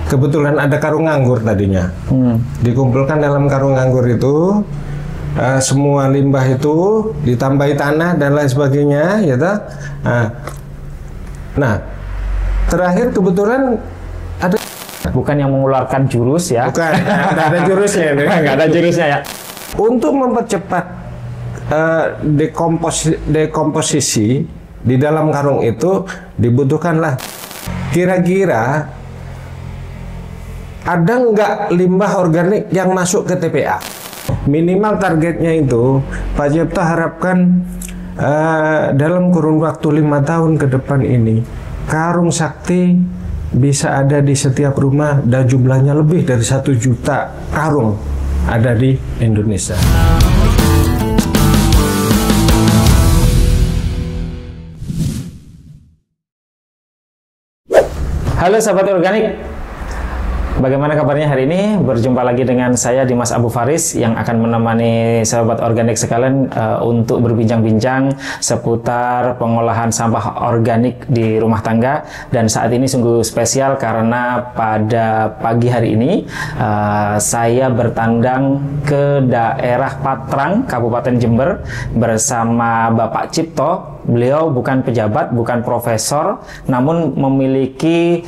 kebetulan ada karung anggur tadinya. Dikumpulkan dalam karung anggur itu, semua limbah itu ditambahi tanah dan lain sebagainya, ya toh. Nah, terakhir kebetulan ada, bukan yang mengeluarkan jurus ya. bukan, nggak ada jurusnya, Nggak ada jurusnya ya. untuk mempercepat dekomposisi di dalam karung itu dibutuhkanlah kira-kira ada nggak limbah organik yang masuk ke TPA. Minimal targetnya itu Pak Cipto harapkan dalam kurun waktu 5 tahun ke depan ini karung sakti bisa ada di setiap rumah dan jumlahnya lebih dari 1 juta karung ada di Indonesia. Halo sahabat organik, bagaimana kabarnya hari ini? Berjumpa lagi dengan saya Dimas Abu Faris yang akan menemani sahabat organik sekalian untuk berbincang-bincang seputar pengolahan sampah organik di rumah tangga. Dan saat ini sungguh spesial karena pada pagi hari ini saya bertandang ke daerah Patrang, Kabupaten Jember bersama Bapak Cipto. Beliau bukan pejabat, bukan profesor, namun memiliki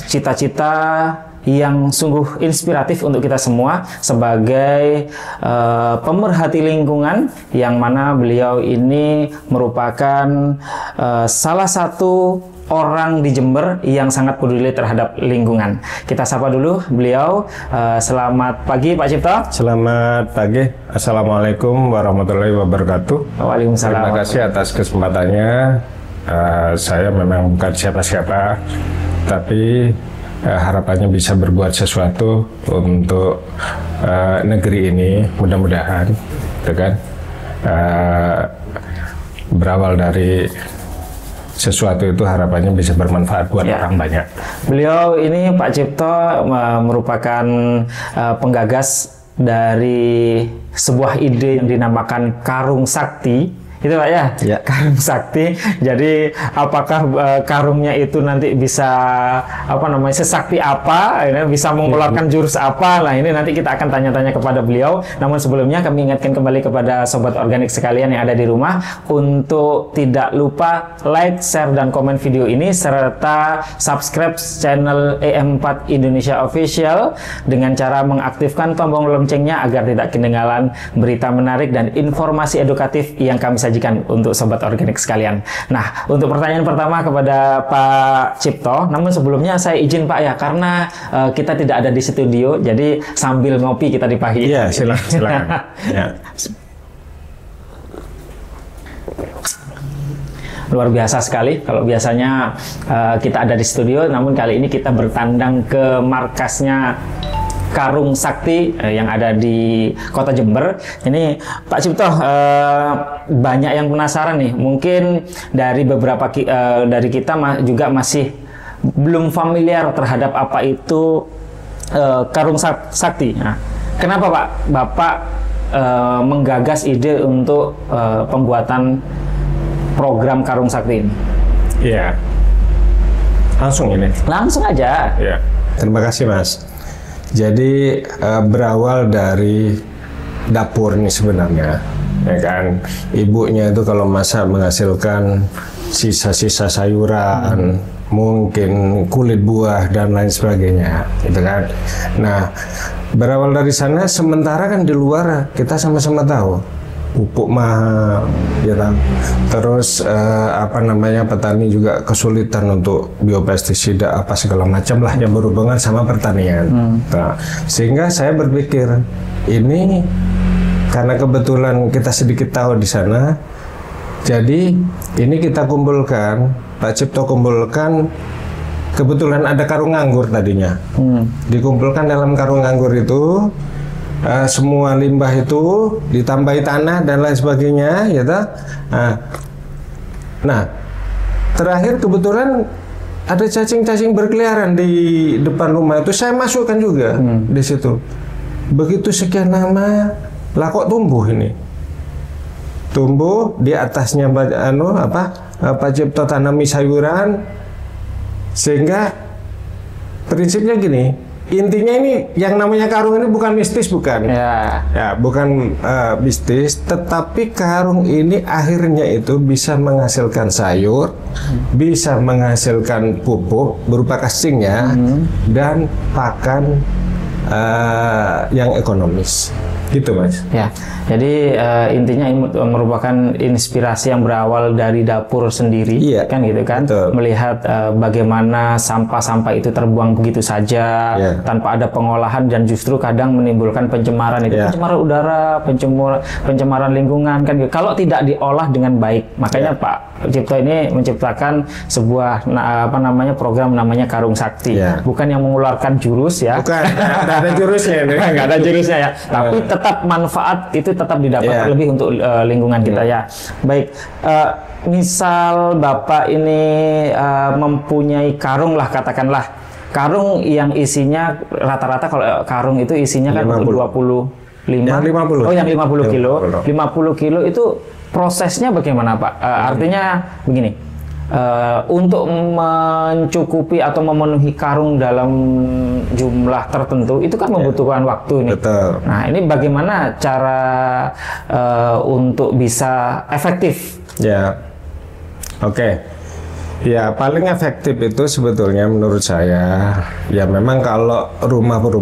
cita-cita yang sungguh inspiratif untuk kita semua sebagai pemerhati lingkungan, yang mana beliau ini merupakan salah satu orang di Jember yang sangat peduli terhadap lingkungan. Kita sapa dulu beliau. Selamat pagi Pak Cipto. Selamat pagi. Assalamualaikum warahmatullahi wabarakatuh. Waalaikumsalam. Terima kasih atas kesempatannya. Saya memang bukan siapa-siapa, tapi harapannya bisa berbuat sesuatu untuk negeri ini, mudah-mudahan, gitu kan? Berawal dari sesuatu itu harapannya bisa bermanfaat buat orang banyak. Beliau ini Pak Cipto merupakan penggagas dari sebuah ide yang dinamakan Karung Sakti. Itu Pak ya? Karung Sakti. Jadi apakah karungnya itu nanti bisa sesakti apa, bisa mengeluarkan jurus apa? Nah, ini nanti kita akan tanya-tanya kepada beliau. Namun sebelumnya kami ingatkan kembali kepada sobat organik sekalian yang ada di rumah untuk tidak lupa like, share dan komen video ini serta subscribe channel EM4 Indonesia Official dengan cara mengaktifkan tombol loncengnya agar tidak ketinggalan berita menarik dan informasi edukatif yang kami sajikan untuk sobat organik sekalian. Nah, untuk pertanyaan pertama kepada Pak Cipto, namun sebelumnya saya izin Pak ya, karena kita tidak ada di studio, jadi sambil ngopi kita di pagi. Iya, silakan. Ya. Luar biasa sekali. Kalau biasanya kita ada di studio, namun kali ini kita bertandang ke markasnya Karung Sakti yang ada di Kota Jember. Ini Pak Cipto, banyak yang penasaran nih. Mungkin dari beberapa dari kita juga masih belum familiar terhadap apa itu Karung Sakti. Nah, kenapa Pak Bapak menggagas ide untuk pembuatan program Karung Sakti ini? Iya. Langsung ini. Langsung aja. Ya. Terima kasih Mas. Jadi berawal dari dapur ini sebenarnya, ya kan. Ibunya itu kalau masak menghasilkan sisa-sisa sayuran, mungkin kulit buah dan lain sebagainya, gitu kan. Nah, berawal dari sana. Sementara kan di luar kita sama-sama tahu pupuk mahal, ya kan. Terus petani juga kesulitan untuk biopestisida apa segala macam lah yang berhubungan sama pertanian. Nah, sehingga saya berpikir ini karena kebetulan kita sedikit tahu di sana, jadi ini kita kumpulkan, Pak Cipto kumpulkan. Kebetulan ada karung anggur tadinya, dikumpulkan dalam karung anggur itu. Semua limbah itu ditambahi tanah dan lain sebagainya, ya toh. Nah, terakhir kebetulan ada cacing-cacing berkeliaran di depan rumah itu, saya masukkan juga di situ. Begitu sekian lama, lah kok tumbuh ini? Tumbuh di atasnya Pak Cipto tanami sayuran, sehingga prinsipnya gini, intinya ini yang namanya karung ini bukan mistis, bukan. Ya, bukan mistis, tetapi karung ini akhirnya itu bisa menghasilkan sayur, bisa menghasilkan pupuk berupa casingnya, dan pakan yang ekonomis. Gitu, Mas. Ya, jadi intinya ini merupakan inspirasi yang berawal dari dapur sendiri, kan gitu kan? Betul. Melihat bagaimana sampah-sampah itu terbuang begitu saja tanpa ada pengolahan, dan justru kadang menimbulkan pencemaran itu, pencemaran udara, pencemaran lingkungan, kan gitu. Kalau tidak diolah dengan baik, makanya Pak Cipto ini menciptakan sebuah program namanya Karung Sakti, bukan yang mengeluarkan jurus ya, bukan, nggak ada jurusnya, nggak ada jurusnya ya, tapi tetap manfaat itu tetap didapat lebih untuk lingkungan kita ya. Baik, misal Bapak ini mempunyai karung lah, katakanlah karung yang isinya rata-rata, kalau karung itu isinya kan 25. Yang 50. Oh, yang 50 kilo. 50 kilo itu prosesnya bagaimana, Pak? Artinya begini, untuk mencukupi atau memenuhi karung dalam jumlah tertentu itu kan membutuhkan waktu nih. Betul. Nah, ini bagaimana cara untuk bisa efektif? Ya, oke. Ya, paling efektif itu sebetulnya menurut saya, ya memang kalau rumah per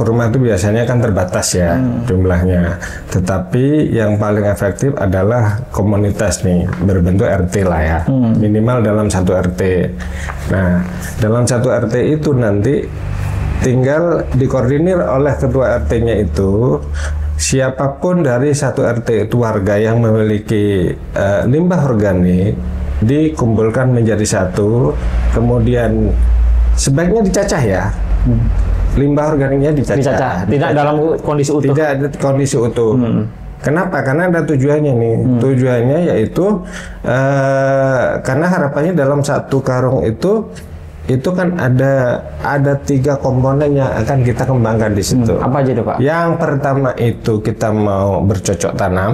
rumah itu biasanya kan terbatas ya jumlahnya. Tetapi yang paling efektif adalah komunitas nih, berbentuk RT lah ya, minimal dalam satu RT. Nah, dalam satu RT itu nanti tinggal dikoordinir oleh ketua RT-nya itu. Siapapun dari satu RT itu warga yang memiliki limbah organik dikumpulkan menjadi satu, kemudian sebaiknya dicacah ya. Limbah organiknya dicacah. Tidak dalam kondisi utuh. Tidak ada kondisi utuh. Kenapa? Karena ada tujuannya nih. Tujuannya yaitu karena harapannya dalam satu karung itu kan ada 3 komponen yang akan kita kembangkan di situ. Apa aja itu, Pak? Yang pertama itu kita mau bercocok tanam.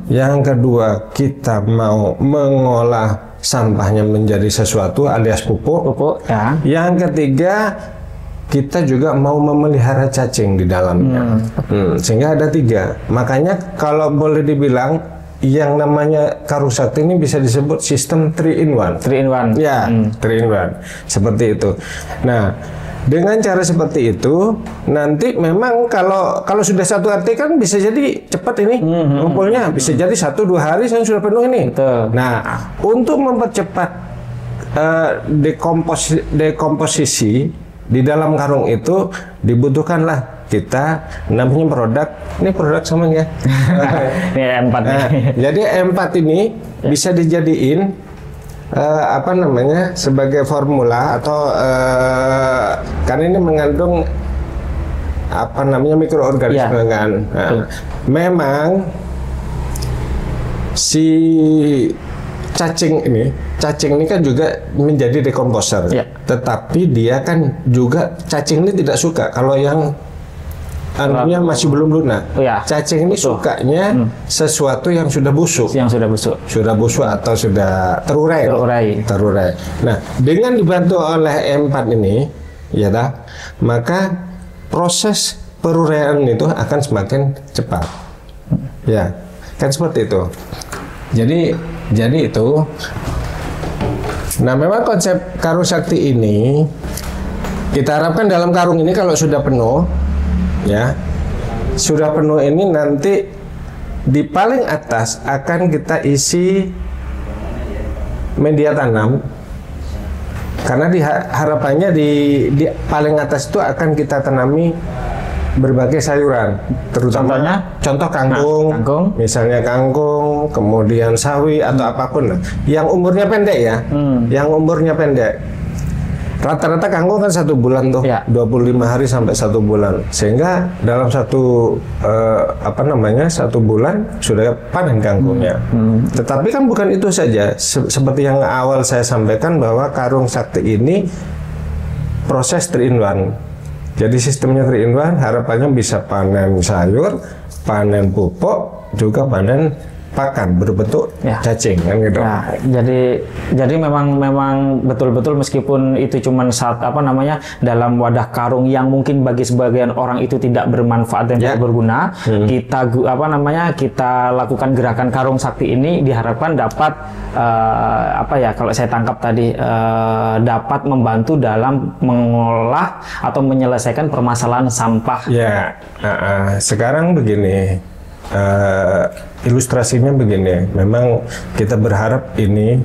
Yang kedua kita mau mengolah sampahnya menjadi sesuatu alias pupuk. Ya. Yang ketiga kita juga mau memelihara cacing di dalamnya. Sehingga ada 3. Makanya kalau boleh dibilang yang namanya Karung Sakti ini bisa disebut sistem 3 in 1. 3 in 1. Ya, 3 in 1. Seperti itu. Nah, dengan cara seperti itu, nanti memang kalau sudah satu RT kan bisa jadi cepat ini ngumpulnya, bisa jadi 1-2 hari saya sudah penuh ini. Betul. Nah, untuk mempercepat dekomposisi di dalam karung itu dibutuhkanlah kita namanya produk sama ya. Ini M4. Nah, jadi M4 ini bisa dijadiin sebagai formula atau karena ini mengandung mikroorganisme kan. Nah, memang si cacing ini kan juga menjadi dekomposer. Tetapi dia kan juga cacing ini tidak suka kalau yang anunya masih belum lunak. Cacing ini sukanya sesuatu yang sudah busuk. Sudah busuk atau sudah terurai. Nah, dengan dibantu oleh M4 ini, maka proses peruraian itu akan semakin cepat. Ya, kan seperti itu. Jadi itu. Nah, memang konsep Karung Sakti ini kita harapkan dalam karung ini kalau sudah penuh, ini nanti di paling atas akan kita isi media tanam, karena harapannya di paling atas itu akan kita tanami berbagai sayuran, terutama contoh kangkung, misalnya kangkung, kemudian sawi atau apapun lah, yang umurnya pendek ya, yang umurnya pendek. Rata-rata kangkung kan 1 bulan tuh, 25 hari sampai 1 bulan, sehingga dalam 1 bulan sudah panen kangkungnya. Tetapi kan bukan itu saja, seperti yang awal saya sampaikan bahwa Karung Sakti ini proses 3 in 1. Jadi sistemnya 3 in 1, harapannya bisa panen sayur, panen pupuk, juga panen pakan berbentuk Ya. cacing kan gitu. Nah, jadi memang betul-betul meskipun itu cuma dalam wadah karung yang mungkin bagi sebagian orang itu tidak bermanfaat dan tidak berguna, kita lakukan gerakan karung sakti ini diharapkan dapat kalau saya tangkap tadi dapat membantu dalam mengolah atau menyelesaikan permasalahan sampah. Ya, sekarang begini. Ilustrasinya begini, memang kita berharap ini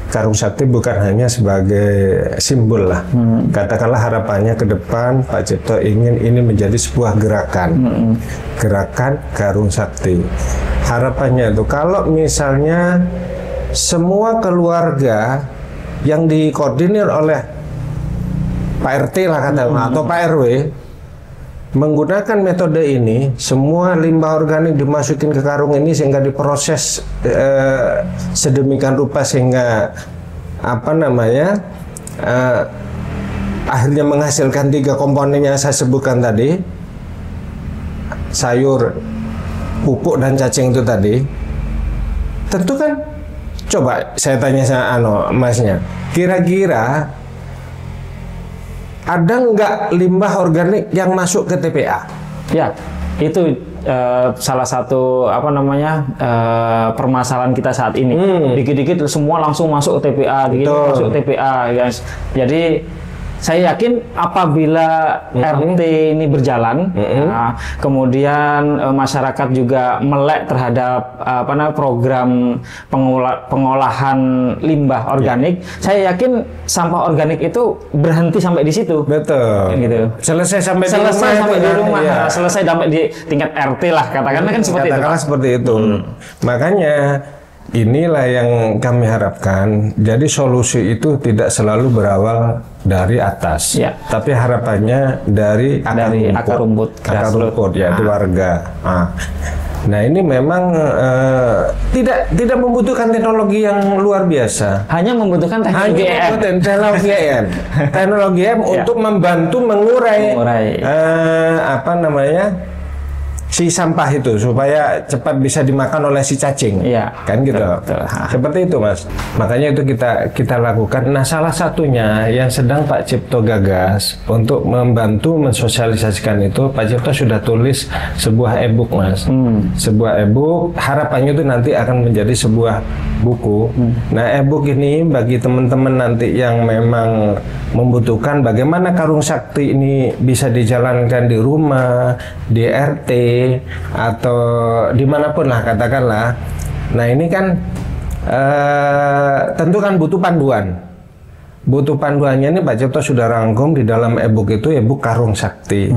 karung sakti bukan hanya sebagai simbol lah. Katakanlah harapannya ke depan Pak Cipto ingin ini menjadi sebuah gerakan, gerakan karung sakti. Harapannya itu kalau misalnya semua keluarga yang dikoordinir oleh Pak RT lah katakanlah atau Pak RW menggunakan metode ini, semua limbah organik dimasukin ke karung ini sehingga diproses sedemikian rupa sehingga akhirnya menghasilkan 3 komponen yang saya sebutkan tadi, sayur, pupuk dan cacing itu tadi. Tentu kan, coba saya tanya sama Masnya, kira-kira ada nggak limbah organik yang masuk ke TPA? Ya, itu salah satu permasalahan kita saat ini. Dikit-dikit semua langsung masuk ke TPA, masuk ke TPA, guys. Jadi saya yakin apabila RT ini berjalan, kemudian masyarakat juga melek terhadap program pengolahan limbah organik, saya yakin sampah organik itu berhenti sampai di situ. Betul. Gitu. Selesai sampai di rumah, ya. selesai sampai di tingkat RT lah, katakanlah kan seperti itu. Seperti itu. Makanya inilah yang kami harapkan. Jadi solusi itu tidak selalu berawal dari atas, tapi harapannya dari akar rumput, yaitu warga. Nah ini memang tidak membutuhkan teknologi yang luar biasa. Hanya membutuhkan teknologi EM untuk membantu mengurai si sampah itu supaya cepat bisa dimakan oleh si cacing, kan gitu. Betul. Seperti itu Mas. Makanya itu kita lakukan. Nah salah satunya yang sedang Pak Cipto gagas untuk membantu mensosialisasikan itu, Pak Cipto sudah tulis sebuah e-book Mas. Sebuah e-book, harapannya itu nanti akan menjadi sebuah buku. Nah e-book ini bagi teman-teman nanti yang memang membutuhkan bagaimana karung sakti ini bisa dijalankan di rumah, di RT, atau dimanapun lah katakanlah. Nah ini kan tentu kan butuh panduan. Butuh panduannya ini Pak Cipto sudah rangkum di dalam e-book itu, e-book karung sakti.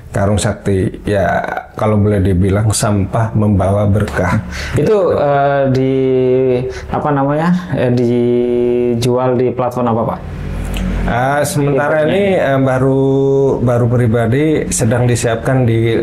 Karung sakti ya kalau boleh dibilang sampah membawa berkah. Itu dijual di platform apa Pak? Sementara ini baru pribadi sedang disiapkan di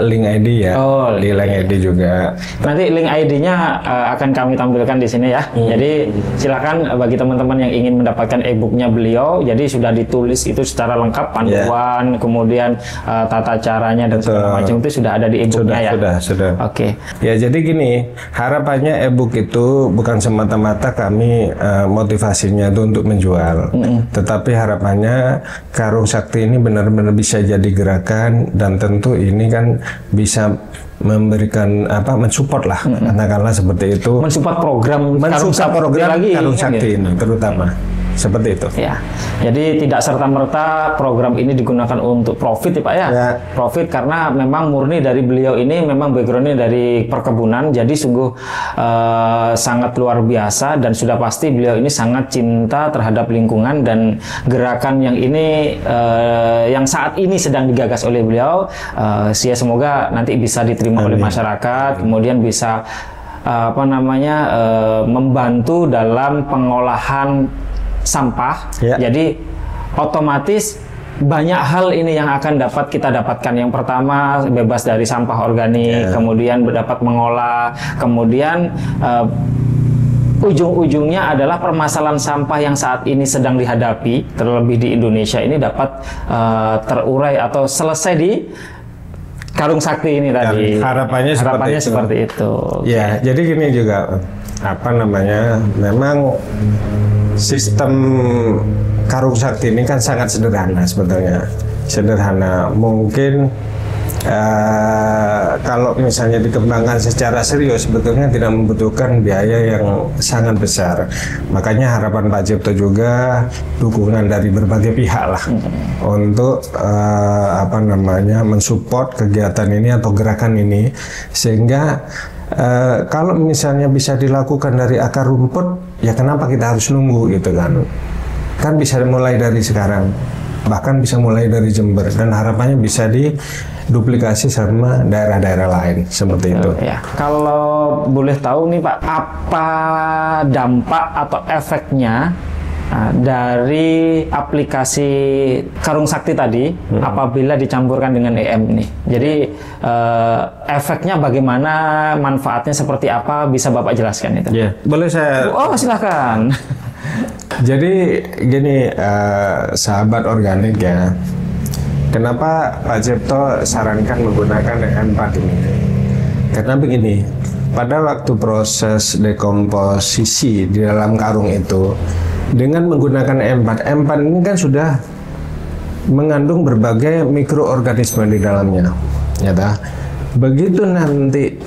link ID ya. Di link ID juga. Nanti link ID-nya akan kami tampilkan di sini ya. Jadi silakan bagi teman-teman yang ingin mendapatkan e-booknya beliau. Jadi sudah ditulis itu secara lengkap, panduan, kemudian tata caranya dan segala macam itu sudah ada di e-booknya ya. Sudah. Oke. Ya jadi gini, harapannya e-book itu bukan semata-mata kami motivasinya itu untuk menjual. Tetapi harapannya karung sakti ini benar-benar bisa jadi gerakan, dan tentu ini kan bisa memberikan mensupport lah, katakanlah seperti itu. Mensupport program karung sakti ini terutama. Seperti itu. Ya, jadi tidak serta-merta program ini digunakan untuk profit ya Pak ya. Profit karena memang murni dari beliau ini memang backgroundnya dari perkebunan, jadi sungguh sangat luar biasa, dan sudah pasti beliau ini sangat cinta terhadap lingkungan, dan gerakan yang ini yang saat ini sedang digagas oleh beliau, semoga nanti bisa diterima oleh masyarakat, kemudian bisa membantu dalam pengolahan sampah. Jadi otomatis banyak hal ini yang akan dapat kita dapatkan. Yang pertama, bebas dari sampah organik, kemudian dapat mengolah, kemudian ujung-ujungnya adalah permasalahan sampah yang saat ini sedang dihadapi, terlebih di Indonesia ini, dapat terurai atau selesai di karung sakti ini tadi. Harapannya seperti itu. Ya, jadi gini juga apa namanya? Memang sistem karung sakti ini kan sangat sederhana sebetulnya. Sederhana. Mungkin kalau misalnya dikembangkan secara serius sebetulnya tidak membutuhkan biaya yang sangat besar. Makanya harapan Pak Cipto juga dukungan dari berbagai pihak lah untuk apa namanya mensupport kegiatan ini atau gerakan ini, sehingga kalau misalnya bisa dilakukan dari akar rumput, ya kenapa kita harus nunggu gitu kan bisa mulai dari sekarang, bahkan bisa mulai dari Jember, dan harapannya bisa diduplikasi sama daerah-daerah lain seperti itu. Ya. Kalau boleh tahu nih Pak, apa dampak atau efeknya dari aplikasi karung sakti tadi apabila dicampurkan dengan EM ini? Jadi efeknya bagaimana, manfaatnya seperti apa, bisa Bapak jelaskan itu? Ya, boleh saya? Oh, silakan. Jadi gini, sahabat organik ya, kenapa Pak Cipto sarankan menggunakan EM4 ini? Karena begini, pada waktu proses dekomposisi di dalam karung itu, dengan menggunakan EM4 ini kan sudah mengandung berbagai mikroorganisme di dalamnya, ya dah. Begitu nanti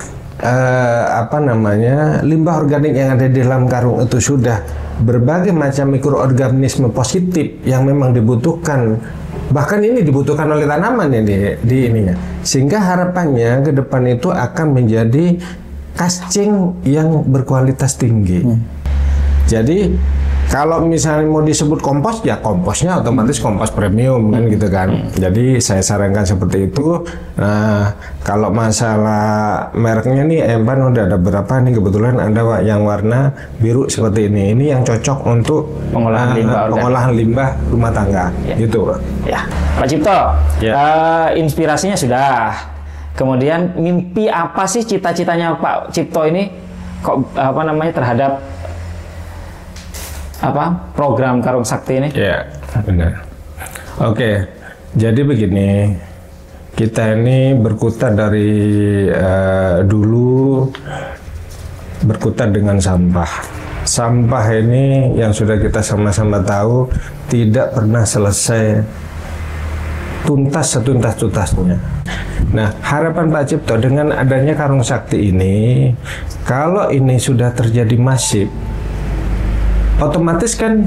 apa namanya limbah organik yang ada di dalam karung itu sudah berbagai macam mikroorganisme positif yang memang dibutuhkan, bahkan ini dibutuhkan oleh tanaman ya di ininya, sehingga harapannya ke depan itu akan menjadi kascing yang berkualitas tinggi. Jadi kalau misalnya mau disebut kompos, ya komposnya otomatis kompos premium kan gitu kan. Jadi saya sarankan seperti itu. Nah, kalau masalah mereknya nih EM4 udah ada berapa nih, kebetulan ada yang warna biru seperti ini. Ini yang cocok untuk pengolahan limbah rumah tangga, gitu. Ya, Pak Cipto, inspirasinya sudah. Kemudian mimpi apa sih, cita-citanya Pak Cipto ini kok apa namanya terhadap program karung sakti ini? Ya, benar. Oke, jadi begini, kita ini berkutat dari dulu berkutat dengan sampah. Sampah ini yang sudah kita sama-sama tahu tidak pernah selesai tuntas setuntas-tuntasnya. Nah, harapan Pak Cipto dengan adanya karung sakti ini, kalau ini sudah terjadi masif, otomatis kan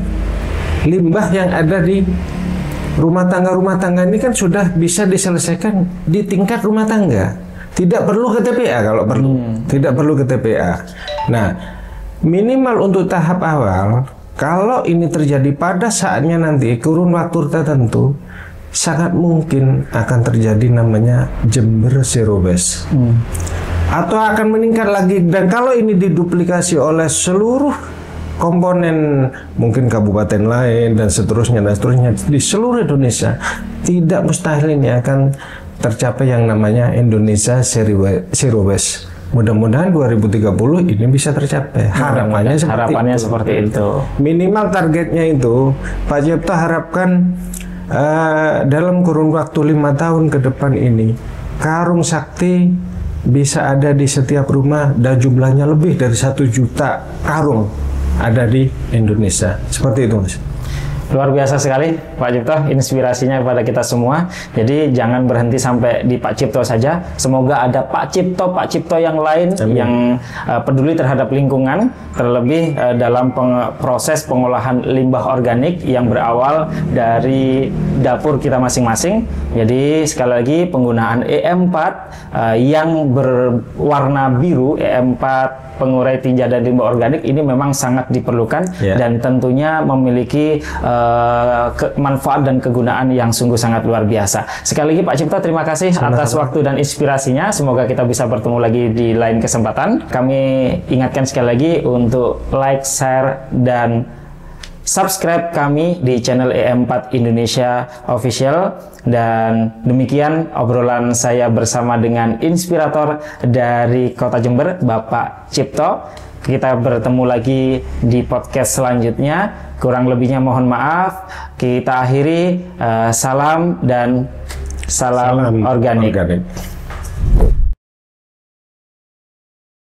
limbah yang ada di rumah tangga ini kan sudah bisa diselesaikan di tingkat rumah tangga. Tidak perlu ke TPA kalau perlu. Tidak perlu ke TPA. Nah, minimal untuk tahap awal, kalau ini terjadi pada saatnya nanti kurun waktu tertentu, sangat mungkin akan terjadi namanya Jember Zero Waste. Atau akan meningkat lagi, dan kalau ini diduplikasi oleh seluruh komponen mungkin kabupaten lain dan seterusnya di seluruh Indonesia, tidak mustahil ini akan tercapai yang namanya Indonesia Zero Waste. Mudah-mudahan 2030 ini bisa tercapai. Harapannya seperti itu. Minimal targetnya itu Pak Cipto harapkan dalam kurun waktu 5 tahun ke depan ini karung sakti bisa ada di setiap rumah dan jumlahnya lebih dari 1 juta karung ada di Indonesia. Seperti itu, Mas. Luar biasa sekali Pak Cipto, inspirasinya kepada kita semua. Jadi jangan berhenti sampai di Pak Cipto saja. Semoga ada Pak Cipto yang lain yang peduli terhadap lingkungan, terlebih dalam proses pengolahan limbah organik yang berawal dari dapur kita masing-masing. Jadi sekali lagi penggunaan EM4 yang berwarna biru, EM4 pengurai tinja dan limbah organik ini memang sangat diperlukan dan tentunya memiliki manfaat dan kegunaan yang sungguh sangat luar biasa. Sekali lagi Pak Cipto, terima kasih atas waktu dan inspirasinya. Semoga kita bisa bertemu lagi di lain kesempatan. Kami ingatkan sekali lagi untuk like, share, dan subscribe kami di channel EM4 Indonesia Official. Dan demikian obrolan saya bersama dengan inspirator dari Kota Jember, Bapak Cipto. Kita bertemu lagi di podcast selanjutnya. Kurang lebihnya mohon maaf. Kita akhiri, salam dan salam organik.